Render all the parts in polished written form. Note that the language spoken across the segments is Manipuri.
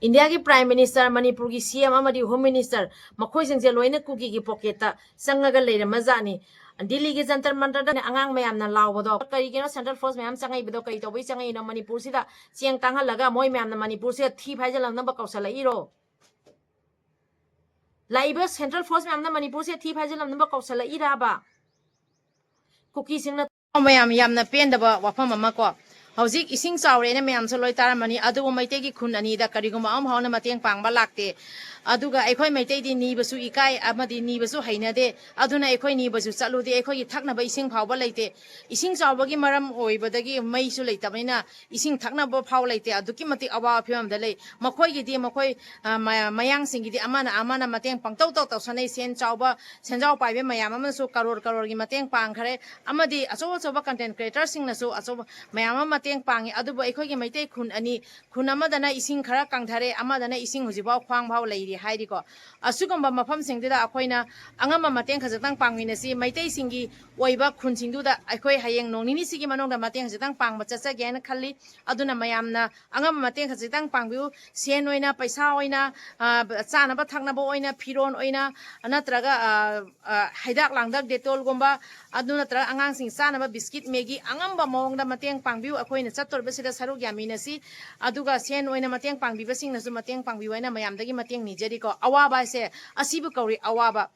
India ki Prime Minister, Manipur ki CM amadi Home Minister, makhoi sing se loina kuki ki pocketa sangaga leira mazani. Delhi ki jantar mantar da angang mayam na law bodo kari kino Central Force mayam sangai bodo kai to bai sangai no Manipur sida chiang tanga laga moi mayam na Manipur se thi phaijalam na ba kausala iro. Laiba Central Force mayam na Manipur se thi phaijalam na ba kausala ira ba. Kuki sing na mayam yam na pen da ba wafam ama ko. Haujik ising chawre na mayam so loi taramani adu Meitei ki khun ani da kariguma am hauna mateng pangba lakte aduga aikhoi Meitei di ni basu ikai amadi ni basu hainade aduna aikhoi ni basu chalude aikhoi thakna ba ising phawba leite ising chawba gi maram oibadagi mai su leitabina ising thakna ba phaw leite aduki mati awa phim da lei makhoi gi di makhoi mayang sing gi di amana mateng pangtau tau tau sanai sen chawba senjaw paibe mayam am su karor gi mateng pang khare amadi achoba content creator sing na su achoba mayam mateng pangi adubu aikhoi gi Meitei khun ani khun amadana ising khara kangthare amadana ising hujibaw khwang bhaw leiri hairi ko asugomba mafam singdida akhoina angama mateng khajatang pangminasi Meitei singi oiba khun singduda aikhoi hayeng nongnini sigi manongda mateng khajatang pangba chacha gena khalli aduna mayamna angama mateng khajatang pangbiu sen oina paisa oina chanaba thaknaba oina phiron oina anatraga haidak langdak detol gomba aduna tra angang sing chanaba biscuit megi angamba mawongda mateng pangbiu akhoina chator basida saruk yaminasy aduga sen oina mateng pangbiba singnasu mateng pangbiwaina mayamdagi mateng nijari ko awaba se asibu kauri awaba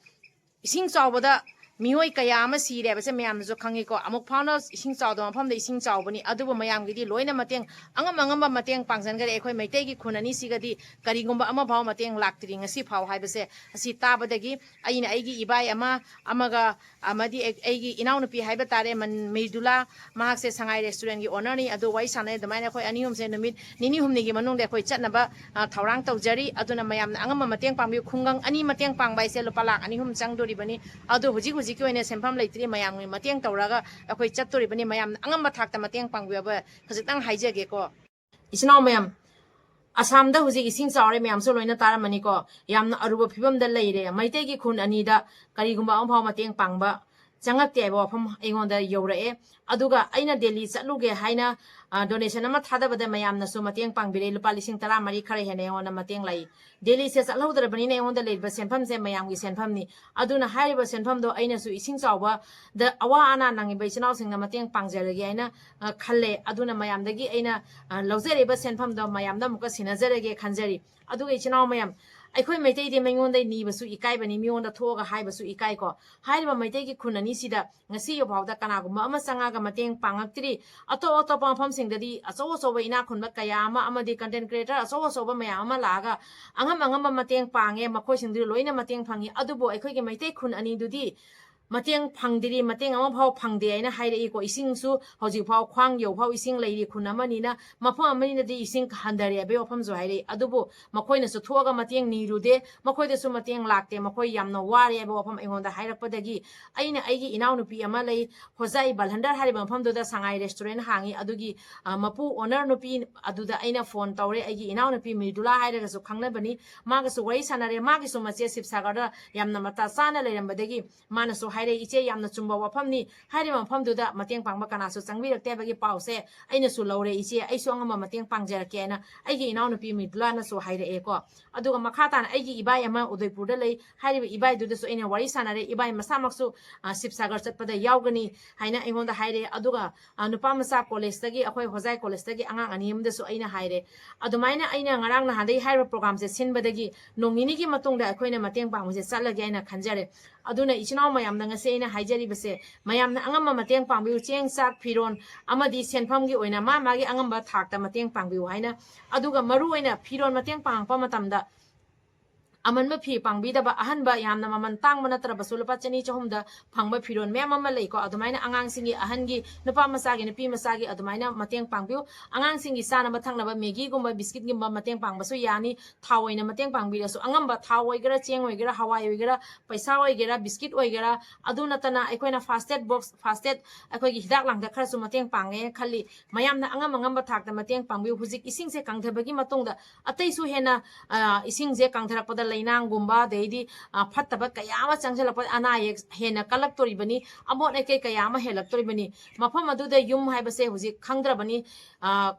ising chawbada mioi kaya ama sire base mayam jo khangi ko amuk phana ising chawdo mafam da ising chawbani adubu mayam gi di loina mateng angam mateng pangjan gare ekhoi Meitei gi khunani sigadi karigumba ama bhaw mateng laktri ngasi phaw haibase asi tabadagi aina aigi ibai amaga amadi aigi inaunu pi haiba tare man meidula mahak se sangai restaurant gi owner ni adu wai sanai damaina khoi anihum se numit nini humni gi manung de khoi chatnaba thaurang taujari aduna mayam angam mateng pangbi khungang ani mateng pangbai se lupalak anihum changdori bani adu huji ki oine senpham leitri mayam ni mateng tauraga akhoi chattori bani mayam angam thakta mateng pangbiaba khajitang haijage ko isnaw mayam Assam da huji ising chawre mayam so loina taramani ko yamna aruba phibam da leire Meitei gi khun ani da karigumba amphau mateng pangba changakte ba wafam aingonda yorae aduga aina Delhi chatluge haina donation ama thadabada mayamna so mateng pangbire lupa lising tara mari khare hene ona mateng lai Delhi se chatlaudra bani ne onda leiba senpham se mayam gi senpham ni aduna haiba senpham do aina su ising chawba da awa ana nangi bai chinaw singna mateng pangjarage aina khalle aduna mayam dagi aina lawjare ba senpham do mayam da muka sinajarage khanjari aduga chinaw mayam aikhoi Meitei de mengonda ni basu ikai bani mionda thoga hai basu ikai ko haiba Meitei gi khunani sida ngasi yo bawda kanaguma ama sanga ga mateng pangaktri ato pampham singdadi aso ina khunba kaya amadi content creator aso mayam ama laga angam mateng pange makhoi singdi loina mateng phangi adubo aikhoi gi Meitei khun ani dudi mateng phangdiri mateng ama phau phangde aina haire ko ising su hoji phau khwang yo phau ising leiri khunamani na mapha amani na di ising handare be opham jo haire adubo makhoi na su thoga mateng ni rude makhoi de su mateng lakte makhoi yamna ware be opham aingonda hairakpadagi aina aigi inaw nupi ama lei hojai balhandar hari bampham do da sangai restaurant hangi adugi mapu owner nupi aduda aina phone tawre aigi inaw nupi midula hairaga su khangna bani maga su wai sanare magi su mache sipsagar da yamna mata sana leirambadagi mana su haire iche yamna chumba wafamni haire mafam duda mateng pangba kanasu changbirakte bagi pause aina su lawre iche aisu angama mateng pangjarake na aigi inaw nupi midula na su haire e ko aduga makhatan aigi ibai ama Udaipur da lei haire ibai duda su aina wari sanare ibai masamaksu sipsagar chatpada yaugani haina aingonda haire aduga nupa masa college tagi akhoi hojai college tagi angang animda su aina haire adumaina aina ngarang na handai haire program se sinbadagi nongini gi matungda akhoina mateng pangmuse chatlagi aina khanjare aduna ichinaw mayamna ngase aina haijari base mayamna angama mateng pangbiu cheng sak phiron amadi senpham gi oina magi angamba thakta mateng pangbiu haina aduga maru oina phiron mateng pangpa matamda amanba phi pangbidaba ahanba yamna maman tangma natrabasu lupa chani chahumda phangba phiron mem ama leiko adumaina angang singi ahangi nupa masagi nupi masagi adumaina mateng pangbiu angang singi sana mathangna megi gumba biscuit gumba mateng pangbasu yani thawoina mateng pangbirasu angamba thawoi gara cheng oi gara hawai oi gara paisa oi gara biscuit oi gara aduna tana aikoina fasted box fasted akoi gi hidak langda kharasu mateng pange khali mayamna angamba thakta mateng pangbiu hujik ising se kangthabagi matungda ataisu hena ising je kangtharakpada lainangumba deidi phattaba kaya ama changjalakpa ana hena kalaktoribani amot ekai kaya ama helaktoribani mafam aduda yum haibase huji khangdrabani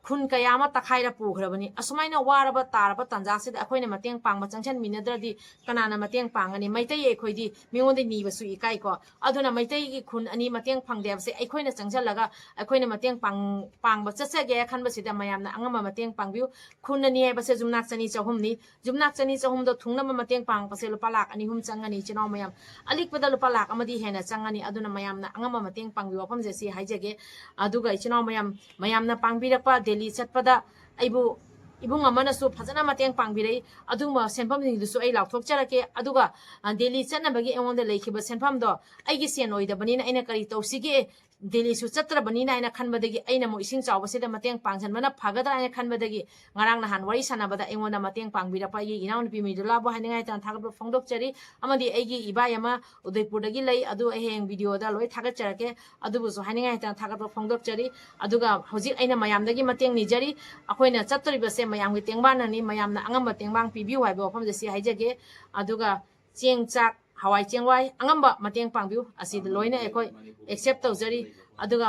khun kaya ama takhaira pukhrabani asumaina waraba taraba tanjasida akoina mateng pangma changchan minadradi kanana mateng pangani maitai aikhoidi mingonde nibasu ikai ko aduna maitai gi khun ani mateng phangdebase aikoina changjallaga aikoina mateng pangba chatsage khanbasida mayamna angama mateng pangbiu khun ani haibase jumnak chani chahumni jumnak chani chahum do thungnama mateng pangpase lupa lak ani hum changani chinaw mayam alikpada lupa lak amadi hena changani aduna mayamna angama mateng pangbi wafam je si haijage aduga chinaw mayamna pangbirakpa delhi chatpada aibu ibung amana su phajana mateng pangbirei aduma senpham ni dusu ai laukthok charake aduga delhi chanabagi engonda leikhiba senpham do aigi sen oidabani na aina kari tawsige delhi su chatrabani na aina khanbadagi aina mo ising chawbasida mateng pangjanbana phagadra aina khanbadagi ngarang nahan wari sanabada engonda mateng pangbirapa yi inaun pi midula bo haningai tan thagab phongdok chari amadi aigi ibayama udaipurdagi lei adu aheng video da loi thagat charake adubu su haningai tan thagab phongdok chari aduga hojik aina mayamdagi mateng nijari akoina chatribase mayam gi tengbana ni mayam na angamba tengbang pibiu haibo pham je si haijage aduga cheng chak hawai chengwai angamba mateng pangbiu asid loina ekoi accept tawjari aduga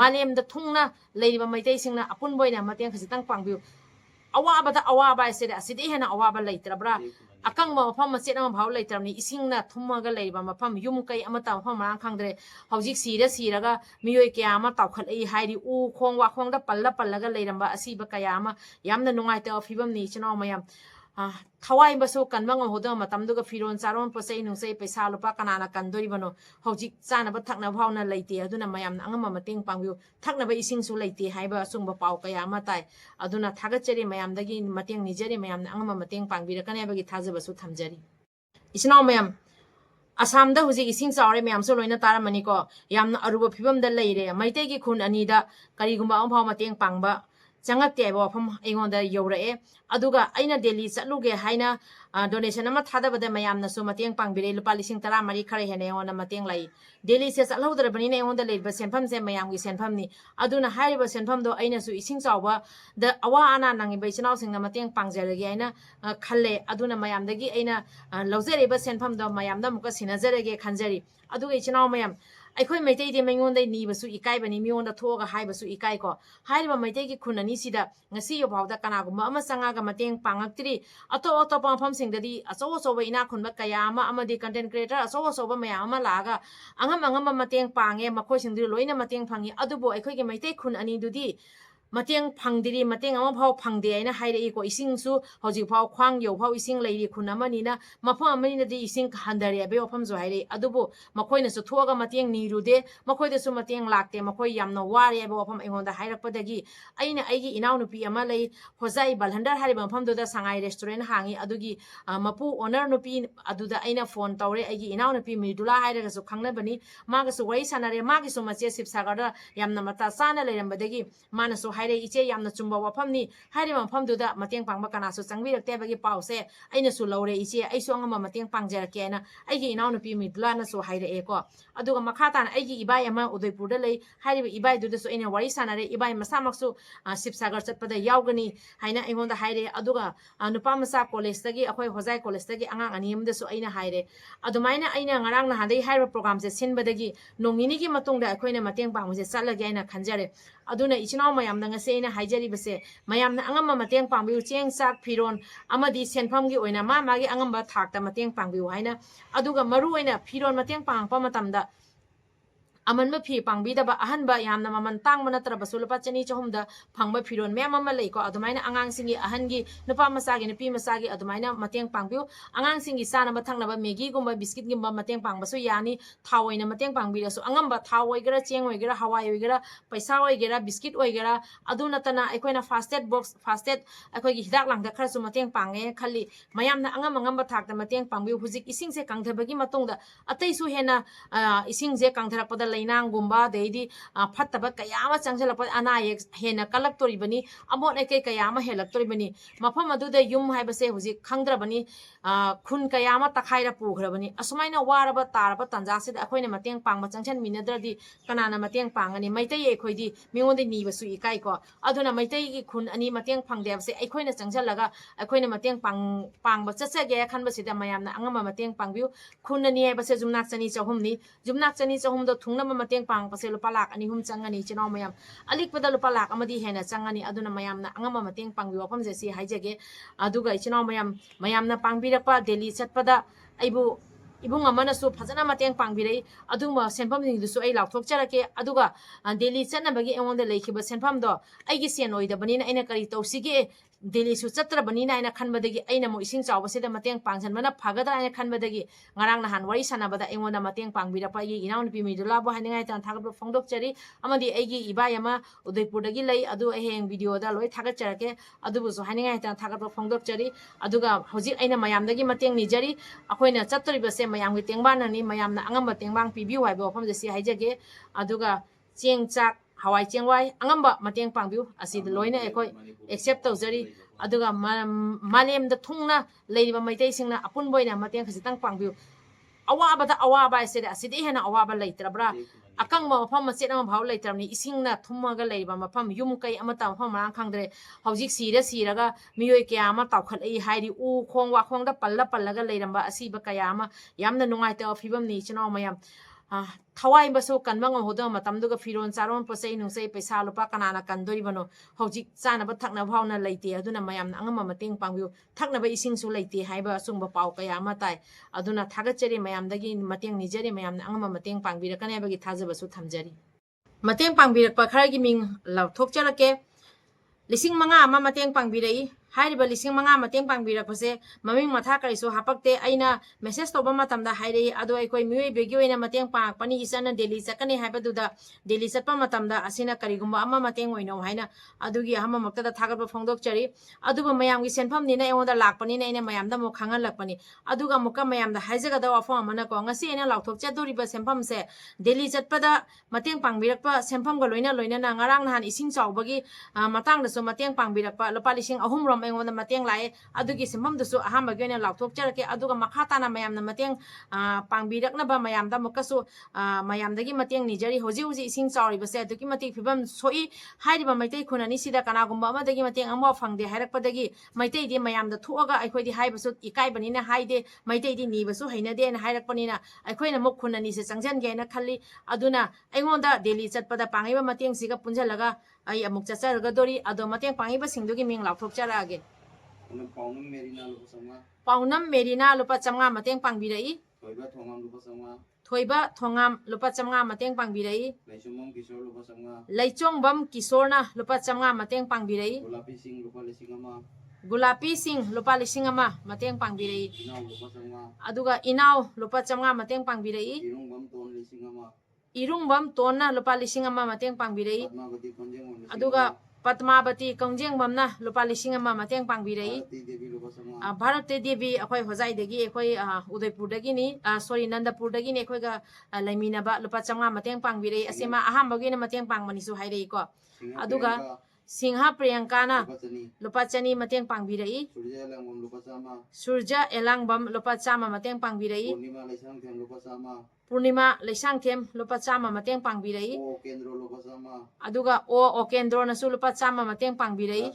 malem da thungna leiba maitai singna apun boina mateng khasitang pangbiu awabada awaba sede aside hena awaba leitrabra akang ma pham machet ama bhaw leitramni isingna thumaga leiba mafam yum kai amata pham rang khangdre hojik siraga miyoi kya ama tawkhat ei hairi u khong wa khong da pallaga leiramba asiba kaya ama yamna nungai ta phibam ni chinaw mayam thawai basu kanbang hoda matamduga firon charon posai nungsai paisa lupa kanana kandori bano hojik chana ba thakna bhauna leite aduna mayam angama mateng pangbiu thakna ba ising su leite haiba sungba pau kaya ama tai aduna thagachari mayam dagi mateng nijari mayam angama mateng pangbira kane bagi thajaba su thamjari isinaw mayam asam da huji ising chawre mayam so loina taramani ko yamna aruba phibam da leire maitei gi khun ani da karigumba am bhaw mateng pangba changakte ba pham aingonda yorae aduga aina delhi chatluge haina donation ama thadabada mayamna su mateng pangbire lupa lising tara mari khare hene ona mateng lai delhi se chathodra bani ne onda leiba senpham se mayam gi senpham ni aduna hariba senpham do aina su ising chawba da awa ana nangi bai chinaw singna mateng pangjarage aina khalle aduna mayam dagi aina lawjare ba senpham do mayam da muka sinajarage khanjari aduga chinaw mayam aikhoi maitai de mengonda ni basu ikai bani mionda thoga hai basu ikai ko haiba maitai gi khunani sida ngasi yo bawda kana gumba ama sanga ga mateng pangaktri ato pampham singdadi aso ba ina khunba kaya ama amadi content creator aso ba maya ama laga angam mateng pange makhoi singdi loina mateng phangi adubo aikhoi gi maitai khun ani dudi mateng phangdiri mateng ama phau phangde aina haire iko ising su hoji phau khwang yo phau ising leiri khun amani na mafam amani na di ising handare abe ofam zo haire adubo makhoina su thoga mateng ni rude makhoida su mateng lakte makhoi yamna ware abe ofam engonda hairakpadagi aina aigi inaw nupi ama lei hojai balhandar hari mafam do da sangai restaurant hangi adugi mapu owner nupi aduda aina phone tawre aigi inaw nupi midula hairaga su khangnabani maga su wai sanare magi su mache sipsagarda yamna mata sana leirambadagi mana su haire iche yamna chumba wafamni haire mafam duda mateng pangba kanasu changbirakte bagi pause aina su lore iche aisu angama mateng pangjarake na aigi inaw nupi midula na su haire eko aduga makhatan aigi ibai ama udaipur da lei haire ibai duda su aina wari sanare ibai masamaksu sipsagar chatpada yaugani haina engonda haire aduga nupa masa college tagi akhoi hojai college tagi angang ani amda su aina haire adumaina aina ngarang na handai haire program se sinbadagi nongini gi matungda akhoina mateng pangmuse chalage aina khanjare aduna ichinaw mayamna ngase aina haijari base mayamna angama mateng pangbiu cheng sak phiron amadi senpham gi oina magi angamba thakta mateng pangbiu haina aduga maru oina phiron mateng pangpa matamda amanba phi pangbidaba ahanba yamna maman tangma natraba sulpa chani chahumda phangba phiron mem ama leiko adumaina angang singi ahangi nupa masagi nupi masagi adumaina mateng pangbiu angang singi sana bathangna ba megi gumba biscuit gumba mateng pangba su yani thawoina mateng pangbira su angamba thawoi cheng oigera hawai oigera paisa oigera biscuit oigera aduna tana aikoina fasted box fasted akoi gi hidak langda khar su mateng pange khali mayamna angamba thakta mateng pangbiu hujik ising se kangthabagi matungda atai su hena ising je kangtharakpada lainangumba deidi phattaba kaya ama changjalakpa ana yek hena kalaktoribani amot eke kaya ama helaktoribani mafam aduda yum haibase hujik khangdrabani khun kaya ama takhaira pughrabani asumaina waraba taraba tanjase da akoina mateng pangma changchan minadradi kanana mateng pangani maitai aikhoidi mingonde nibasu ikai ko aduna maitai gi khun ani mateng phangdebse aikoina changjalaga aikoina mateng pangba chatsage khanbasida mayamna angama mateng pangbiu khun ani haibase jumnak chani chahumni jumnak chani chahum do thungnama mateng pangpase lupa lak ani hum changani chinaw mayam alikpada lupa lak amadi hena changani aduna mayamna angama mateng pangbiu wafam je si haijage aduga chinaw mayamna pangbirakpa delhi chatpada aibu ibung amana su phajana mateng pangbirei aduma senpham dingdusu ai laukthokcharake aduga delhi chanabagi engonda leikiba senpham do aigi sen oidabani na aina kari tawsige delhi su chatrabani na aina khanbadagi aina mo ising chawbasida mateng pangjanmana phagadra aina khanbadagi ngarang nahan wari sanabada engonda mateng pangbirapa igi inaun pi midula bo haningai tan thagap phongdokchari amadi aigi ibayama udaipurdagi lei adu aheng video da loi thagacharake adubu su haningai tan thagap phongdokchari aduga hojik aina mayamdagi mateng nijari akoina chatribase mayamgi tengbana ni mayamna angamba tengbang pibiu haibo wafam jesi haijage aduga cheng chak hawai chengwai angamba mateng pangbiu asi loina ekoi accept tawjari aduga malem da thungna leiriba maitai singna apun boina mateng khasitang pangbiu awabada awaba ese asidi hena awaba leitrabra akang ma mafam machet ama bhaw leitramni isingna thumaga leiba mafam yum kai amata mafam rang khangdre hojik siraga miyoi kya ama tawkhat ai hairi u khong wa khong da pallaga leiramba asiba kaya ama yamna nungai ta phibam ni chinaw mayam thawai baso kanbang hoda matamduga firon charon posai nungsai paisa lupa kanana kandori bano hojik chana ba thakna bhauna leite aduna mayam angama mateng pangbiu thakna ba ising su leite haiba sungba pau kaya ama tai aduna thagachari mayam dagi mateng nijari mayam angama mateng pangbirakane bagi thajaba su thamjari mateng pangbirakpa kharagi ming lauthokcharake lising manga ama mateng pangbirai hairiba lising manga mateng pangbirakpase maming matha kariso hapakte aina message toba matamda hairi ado aikoi mioi begi oina mateng pangpani isana delhi chakani haibaduda delhi chatpa matamda asina karigumba ama mateng oino haina adugi hama maktada thagapa phongdokchari aduba mayamgi senpham nina engoda lakpani na ina mayamda mo khangal lakpani aduga muka mayamda haijagada wafam amana ko ngasi ina lauthokchadoriba senpham se delhi chatpada mateng pangbirakpa senpham ga loina na ngarang nahan ising chawbagi matang da so mateng pangbirakpa lupa lising ahum rom engonda mateng lae adugi senpham da so ahamba gena lauthokcharake aduga makhatana mayamna mateng pangbirakna ba mayamda mukasu mayamdagi mateng nijari hoji ising chawribase adugi matik phibam soi hairiba maitai khunani sida kanagumba amadagi mateng amwa phangde hairakpadagi maitai di mayamda thuaga aikhoidi haibasu ikaibani na haide maitai di nibasu hainade na hairakpani na aikhoina muk khunani se changjange na khalli aduna aingonda delhi chatpada pangiba mateng siga punjalaga ai amuk chacharga dori ado mateng pangiba singdugi ming lauthokcharage paunam merina lupa chamnga mateng pangbirai thoiba thongam lupa chamnga mateng pangbirai leichongbam kisorna lupa chamnga mateng pangbirai gulapi sing lupa lising ama mateng pangbirai aduga inaw lupa chamnga mateng pangbirai irungbam tonna lupa lising ama mateng pangbirai aduga Padmavati Kongjengbamna lupa lising ama mateng pangbirai Bharate Devi akhoi hojai degi akhoi Udaipurdagi ni sorry Nandapurdagi ni akhoi ga laiminaba lupa chamnga mateng pangbirai asema ahambagi na mateng pangmani su hairei ko aduga Singha Priyankana lupa chani mateng pangbirai Surja Elangbam lupa chama mateng pangbirai Purnima Leisangthem lupa chama mateng pangbirai aduga Okendro nasu lupa chama mateng pangbirai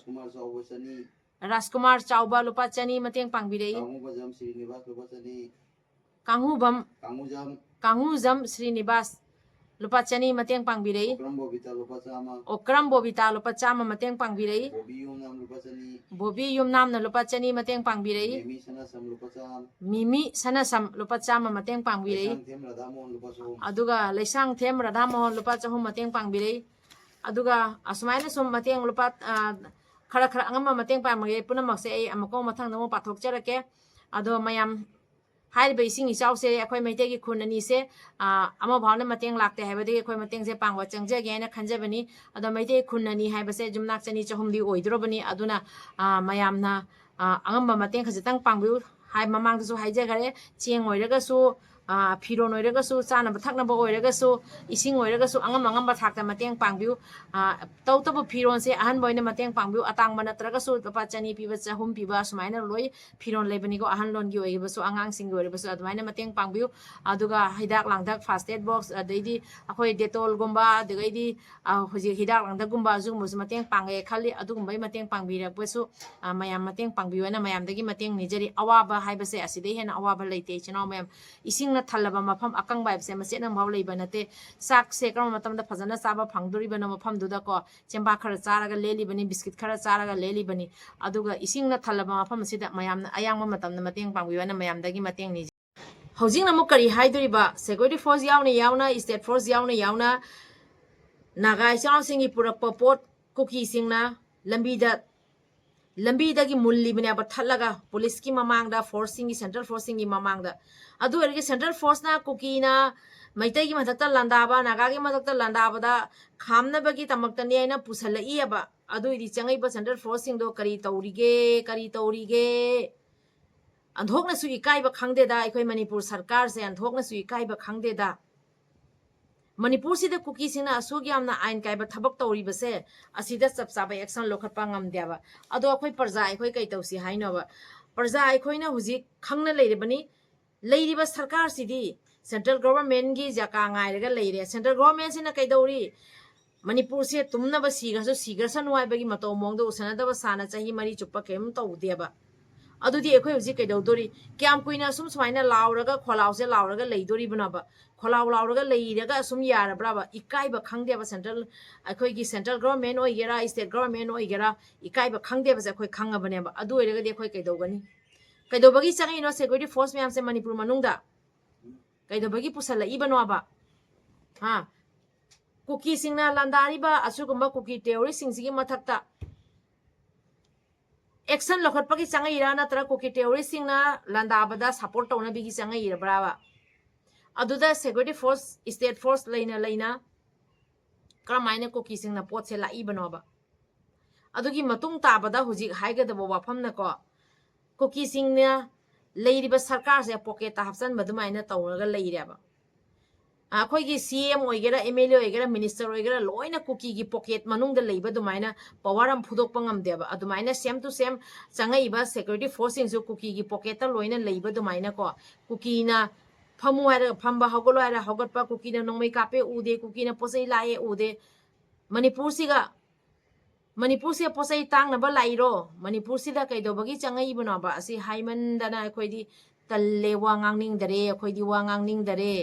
Rajkumar Chauba lupa chani mateng pangbirai Kangujam Srinivas lupa chani mateng pangbirai Okram Bobita lupa chama mateng pangbirai Bobi Yumnam na lupa chani mateng pangbirai Mimi Sanasam lupa chama mateng pangbirai aduga Leisangthem Radhamohan lupa chahum mateng pangbirai aduga asumaina sum mateng lupa khara angama mateng pangbirai punamakse ai amako mathang namo pathokcharake ado mayam hairiba ising ichawse akhoi maitegi khunani se ama bhavna mateng lakte haibadi akhoi mateng se pangwa changjage na khanjabani ado maitei khunani haibase jumnak chani chahumdi oidrobani aduna mayamna angamba mateng khajitang pangbiu hai mamang su haijagare cheng oiraga su फिरोन ओइरगसु चानब थक्नब ओइरगसु इसिंग ओइरगसु अंगम अंगम थाक्ता मतेंग पांगबिउ तौतब फिरोन से अहन बोइने मतेंग पांगबिउ अतांग नत्रगसु लुपा चनी पिबा चहुम पिबा सुमाइना लोइ फिरोन लेबनिको अहन लोनगी ओइबसु अंगांग सिंगी ओइबसु अदुमाइना मतेंग पांगबिउ अदुगा हिदाक लांगदाक फर्स्ट एड बॉक्स अदैदी अखोय डेटोल गुम्बा अदगैदी हुजि हिदाक लांगदाक गुम्बा जुमुसु मतेंग पांगे खाली अदुगुम्बै मतेंग पांगबिरकबसु मयाम मतेंग पांगबिउना मयामदगी मतेंग निजरी अवाबा हाइबसे असिदे हेना अवाबा लेते चिनाव मयाम इसिंगना थल्लबा मफम अकंग बाइबसे मसेना भाव लेबा नते साक से क्रम मतमदा फजना चाबा फंगदोरिबना मफम दुदा को चेंबा खरा चारागा लेलिबनी बिस्किट खरा चारागा लेलिबनी अदुगा इसिंगना थल्लबा मफम सिदा मयामना अयांगमा मतमना मतेंग पांगबिउना मयामदगी मतेंग नि हौजिंग नमु करी हाइदोरिबा सेक्युरिटी फोर्स यावना यावना स्टेट फोर्स यावना यावना नागाई चावसिंगी पुरकपा पोट कुकी सिंगना लंबीदगी मुल्लिबने अब थल्लगा पुलिस की ममांगदा फोर्सिंगी सेंट्रल फोर्सिंगी ममांगदा अदु अरगे सेंट्रल फोर्स ना कुकीना मैतै की मथक्ता लंदाबा नागागी मथक्ता लंदाबदा खामनबगी तमक्तनी आइना पुसलई अब अदु इदि चंगैबा सेंट्रल फोर्सिंग दो करी तौरीगे अंधोकनसु इकाइबा खंगदेदा अखोय मणिपुर सरकार से अंधोकनसु इकाइबा खंगदेदा मणिपुर सिदा कुकी सिंगना असुग यामना आइन काइबा थबक तौरीबसे असिदा चपचाबा एक्शन लोखटपा ngamdeaba अदो अखोय प्रजा अखोय कै तौसी हाइनोबा प्रजा अखोयना हुजि खंगना लेरिबनी लेरिबा सरकार सिदी सेंट्रल गवर्नमेंट की जका ngairega लेरे सेंट्रल गवर्नमेंट सिना कैदौरी मणिपुर से तुमनबा सीगरसन वाइबगी मतो मोंगदो उसनदबा साना चाही मरी चुप्पा केम तौदेबा अदुदी अखोय हुजि कैदौदोरी क्याम कुइना सुम सुमाइना लाउरगा खोलाउसे लाउरगा लेइदोरी बनाबा खोलाउ लाउरगा लेइरगा सुम यारब्राबा इकाइबा खंगदेबा सेंट्रल अखोय की सेंट्रल गवर्नमेंट ओइगेरा स्टेट गवर्नमेंट ओइगेरा इकाइबा खंगदेबा से अखोय खंगबनेबा अदु ओइरगदि अखोय कैदौगनी कैदौबगी चंगैनो सिक्युरिटी फोर्स म्याम से मणिपुर मनुंगदा कैदौबगी पुसलइबनोबा हा कुकी सिंगना लंदारिबा असुगुम्बा कुकी टेरोरिस्ट सिंगसिगी मथक्ता एक्शन लखटपगी चंगैरा नत्र कुकी टेरोरिस्ट सिंगना लंदाबदा सपोर्ट तौनबिगी चंगैरब्राबा अदुदा सिक्युरिटी फोर्स स्टेट फोर्स लेना करमाइना कुकी सिंगना पोट से लाइबनोबा अदुगी मतुंग ताबदा हुजिक हाइगदबो वाफमना को कुकी सिंगना लेरिबा सरकार से पॉकेट हापसन बदुमाइना तौरगा लेइरेबा अखोयगी सीएम ओइगेरा एमएलए ओइगेरा मिनिस्टर ओइगेरा लोइना कुकी की पॉकेट मनुंग लेइबा दुमाइना पावर हम फुदोकपा ngamदेबा अदुमाइना सेम टू सेम चंगैबा सिक्युरिटी फोर्स सिंगसु कुकी की पॉकेट लोइना लेइबा दुमाइना को कुकीना फमु है फंबा हगलो है हगटपा कुकीना नोंमै कापे उदे कुकीना पोसै लाए उदे मणिपुर से पोसै तांगनबा लाइरो मणिपुर सिदा कैदोबगी चंगैबनोबा असि हाइमनदना अखोयदी तल्ले वा ngangningdare अखोयदी वा ngangningdare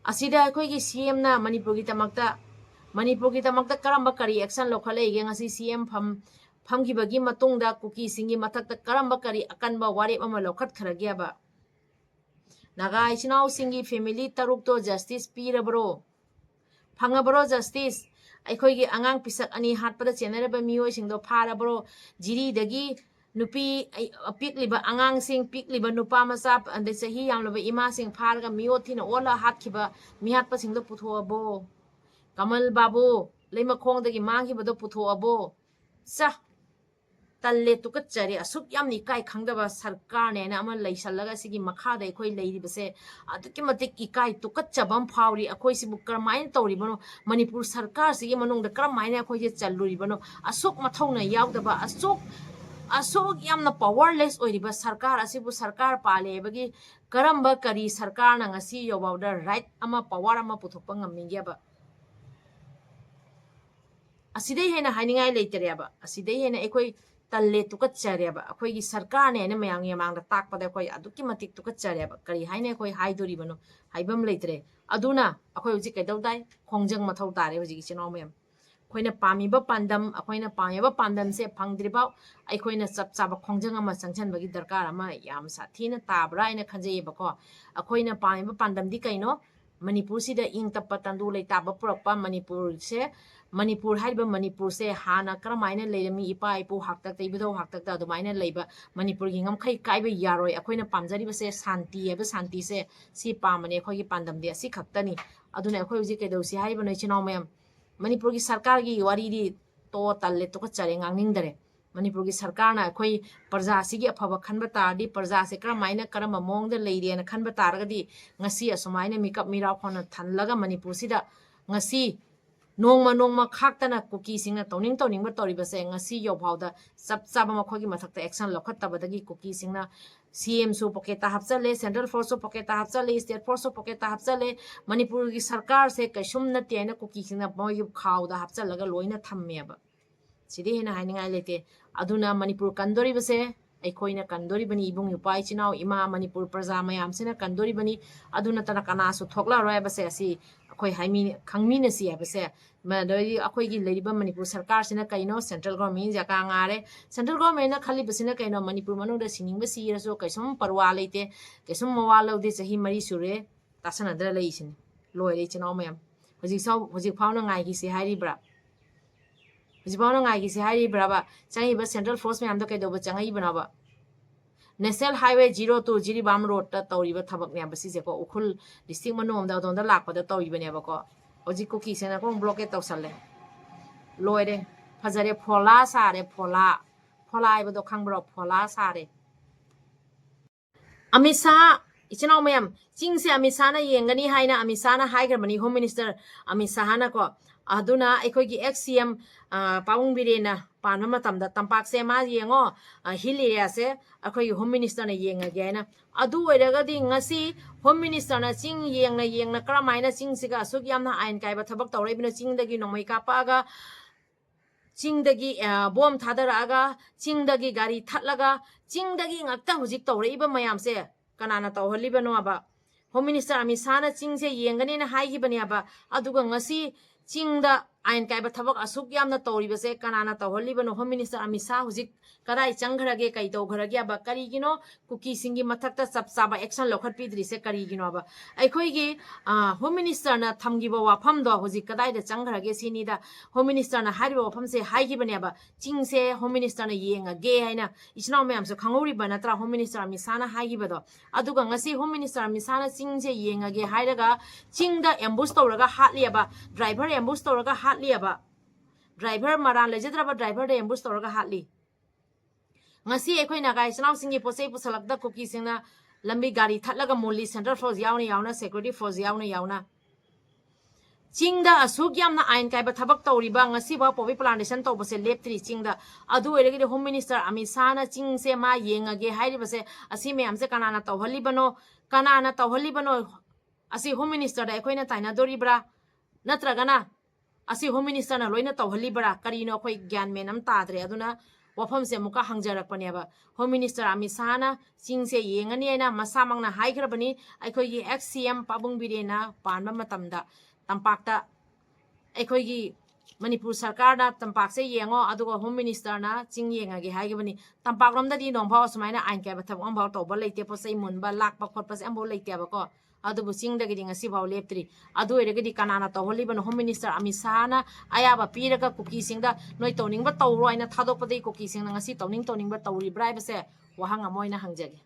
असिदा अखोयगी सीएम ना मणिपुर की तमक्ता करम्बा करी एक्शन लोखलेगे ngasi सीएम फमगिबगी मतुंगदा कुकी सिंगी मथक्ता करम्बा करी अकनबा वारेप अमा लोखत खरगेबा नागा इचिनाउ सिंगी फैमिली तरुक तो जस्टिस पीरबरो फंगबरो जस्टिस अखोयगी अंगांग पिसक अनि हाटपदा चेनरबा मियोय सिंगदो फारबरो जिरीदगी नुपी पिकलिबा अंगांग सिंग पिकलिबा नुपा मसा अंदे सही यामलबा इमा सिंग फारगा मियो थिना ओला हाटखिबा मिहाटपा सिंगदो पुथोअबो कमल बाबू लेमा खोंगदगी मांगिबदो पुथोअबो सा तल्ले तुकच्चरे असुक यामनि काय खंगदबा सरकार ने ना अमा लैसलगा सिगी मखादा अखोय लैरिबसे अदुकि मतिक इकाय तुकच्चबम फावरी अखोय सिबु करमाइन तौरिबनो मणिपुर सरकार सिगी मनुंगदा करमाइन अखोय जे चल्लुरिबनो असुक मथौना यावदबा असुक यामना पावरलेस ओइरिबा सरकार असिबु सरकार पालेबगी करम्बा करी सरकार ना ngasi योबावदा राइट अमा पावर अमा पुथोकपा ngammingeaba असिदै हेना हाइनिंगाय लेतरेबा असिदै हेना अखोय तल्ले तुकच्चरेबा अखोयगी सरकार ने ना मयांग यमांगदा ताकपदा अखोय अदुकि मतिक तुकच्चरेबा करी हाइने अखोय हाइदोरिबनो हाइबम लेतरे अदुना अखोय हुजि कैदौदाय खोंजंग मथौ तारे हुजि चिनाव मयम अखोयना पामिबा पांदम अखोयना पामिबा पांदम से फंगद्रिबाव अखोयना चपचाबा खोंजंग अमा संचनबगी दरकार अमा याम साथीना ताबरा आइना खंजैबको अखोयना पामिबा पांदमदि कैनो मणिपुर सिदा इंग तप्पा तंदु लेताबा पुरकपा मणिपुर हाइबा मणिपुर से हाना करमाइना लेरमी इपा इपु हाक्तक तैबदो हाक्तक अदुमाइना लेबा मणिपुर की ngमखै काइबा यारोय अखोयना पामजरिबा से शांति एबा शांति से सी पामने अखोयगी पांदमदि असि खक्तनी अदुना अखोय हुजि कैदौसी हाइबा नै चिनाव मयम मणिपुर की सरकार की वारी दी तो तल्ले तो कच्चरे ngangningdare Manipur ki sarkar na khoi parja sigi aphaba khanba tardi parja se karamaina karama mong da leide na khanba targadi ngasi asumaina mikap mira khona thanlaga Manipur sida ngasi nongma khaktana cookie singna toning ba tori base ngasi yo phawda sap saba makhogi mathakta action lokhattabadagi cookie singna CM su pocketa hapchale central force su pocketa hapchale state force su pocketa hapchale Manipur ki sarkar se kaisum na tiana cookie singna moy khawda hapchalaga loina thammeba sidi hena hainingai lete aduna Manipur kandori base aikhoi kandori bani ibung yupai chinau ima Manipur praja mayam sina kandori bani aduna tana kanasu thokla roi base asi akhoi haimi khangminasi base madoi akhoi gi leriba Manipur sarkar sina kaino central government jaka ngare central government na khali basina kaino Manipur manu da sining ba si raso kaisum parwa leite kaisum mawala de chahi mari sure tasana dra leisin loi re chinau mayam hojik phawna ngai gi se hairibra Jibana ngai gi se hari braba changi ba central force me amda kaido ba changai banaba national highway 02 jiribam road ta tawri ba thabak ne ba si je ko ukhul district manu amda don da lak pa da tawri ba ne ba ko oji ko ki se na ko blockade tawsale loire phajare phola sare phola ai ba do khangbro phola sare amisa ichinaw mayam chingse amisa na yengani haina amisa na haigar mani home minister amisa hana ko aduna aikhoi gi XCM paung birena panma matamda tampak se ma yengo hill area se aikhoi home minister na yenga gaina adu oiraga di ngasi home minister na ching yengna kramaina ching siga asuk yamna ain kai ba thabak tawrai bina ching dagi nomai ka paga ching dagi bom thadaraga ching dagi gari thatlaga ching dagi ngakta hujik tawrai ba mayam se kanana tawhali bano aba home minister amisana ching se yengani na hai gi bani aba aduga ngasi chingda ain kai ba thabak asuk yamna tawri base kanana tawhali bano home minister amisa hujik kadai changkharage kai to kharage aba kari gino cookie singi mathakta chapchaba action lokhat pidri se kari gino aba aikhoi gi home minister na thamgi ba wafam do hujik kadai da changkharage sini da home minister na hari ba wafam se hai gi bani aba ching se home minister na yenga ge haina ichnaw mayam so khangori ba natra home minister amisa na hai gi ba do aduga ngasi home minister amisa na ching se yenga ge hairaga chingda ambush tawraga hatli aba driver ambush tawraga hatli aba driver maran lejedraba driver de ambush tawraga hatli ngasi aikhoi na gai chnaw singi posei pusalakda cookie singna lambi gari thatlaga moli central force yauna security force yauna chingda asuk yamna ain kai ba thabak tawriba ngasi ba pobi plantation tawbase leptri chingda adu eregi de home minister amisana ching se ma yengage hairi base asi me amse kanana tawhali bano asi home minister da aikhoi na taina doribra natragana asi home minister na loina tawhali bara karino khoi gyan menam tadre aduna wafam se muka hangjarak paneba home minister amisana ching se yengani aina masamang na haikhra bani aikhoi gi XCM pabung birena panma matamda tampakta aikhoi gi Manipur sarkar na tampak se yengo aduga home minister na ching yenga gi haigi bani tampak romda di nongphaw sumaina ain kai batham ambhaw tawba leite posai munba lakpa khotpa se ambhaw leite ba ko adubu ching da gi ngasi baw leptri adu erege di kanana tawholi ban home minister amisana ayaba piraga cookie singda noi tawning ba tawro aina thadok padai cookie singna ngasi tawning ba tawri brai ba se wahang amoina hangjage